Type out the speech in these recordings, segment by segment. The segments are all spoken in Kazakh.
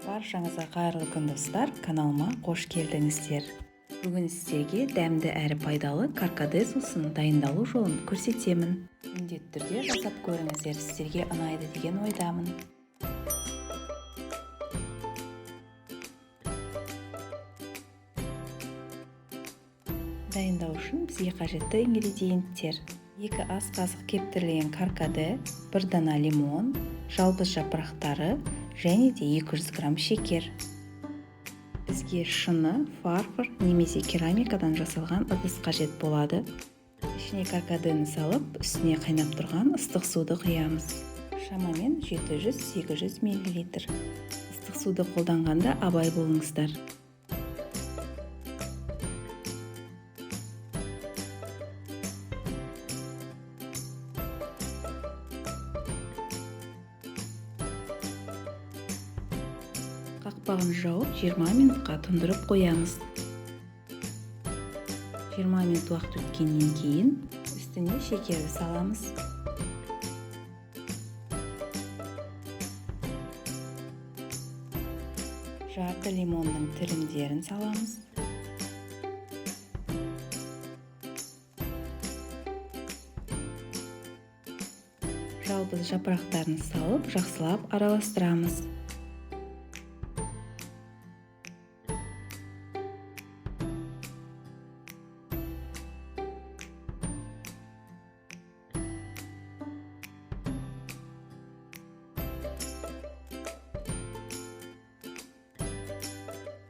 Баршаңызға қайырлы күн достар, каналыма қош келдіңіздер. Бүгін сіздерге дәмді әрі пайдалы каркаде сусын дайындалу жолын көрсетемін. Міндетті түрде жасап көріңіздер, сіздерге ұнайды деген ойдамын. Дайындау үшін бізге қажетті ингредиенттер: 2 ас қасық кептірілген каркаде, 1 дана лимон, жалбыз жапырақтары және де 200 грамм шекер. Бізге шыны, фарфор немесе керамикадан жасалған ыдыс қажет болады. Ішіне каркадені салып, үстіне қайнап тұрған ыстық суды құямыз. Шамамен 700-800 мл. Ыстық суды қолданғанда абай болыңыздар. Қақпағын жауып 20 минутқа тұндырып қоямыз. 20 минут уақыт өткеннен кейін үстіне шекерді саламыз. Жарты лимонның тілімдерін саламыз. Жалбыз жапырақтарын салып, жақсылап араластырамыз.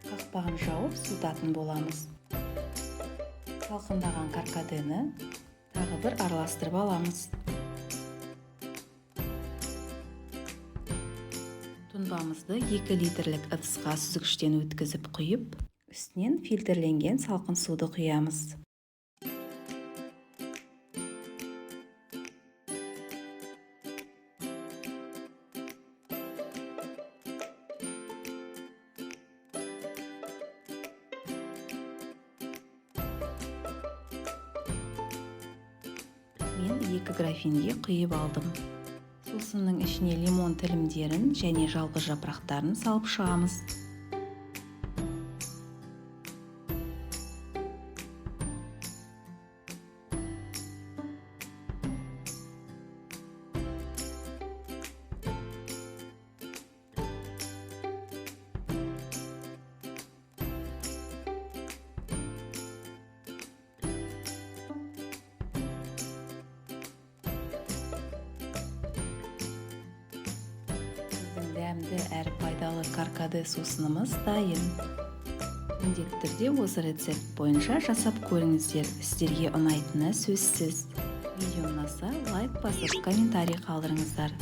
Қақпағын жауып суытатын боламыз. Салқындаған каркадені тағы бір араластырып аламыз. Тұнбамызды 2 литрлік ыдысқа сүзгіштен өткізіп құйып, үстінен фильтрленген салқын суды құямыз. Мен 2 графинге құйып алдым. Сусынның ішіне лимон тілімдерін және жалбыз жапырақтарын салып шығамыз. Дәмді әрі пайдалы каркаде сусынымыз дайын. Міндетті түрде осы рецепт бойынша жасап көріңіздер, сіздерге ұнайтыны сөзсіз. Видео ұнаса, лайк басып, комментарий қалдырыңыздар.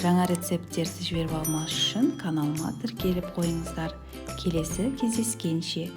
Жаңа рецепттерді жіберіп алмас үшін каналыма тіркеліп қойыңыздар. Келесі кездескенше.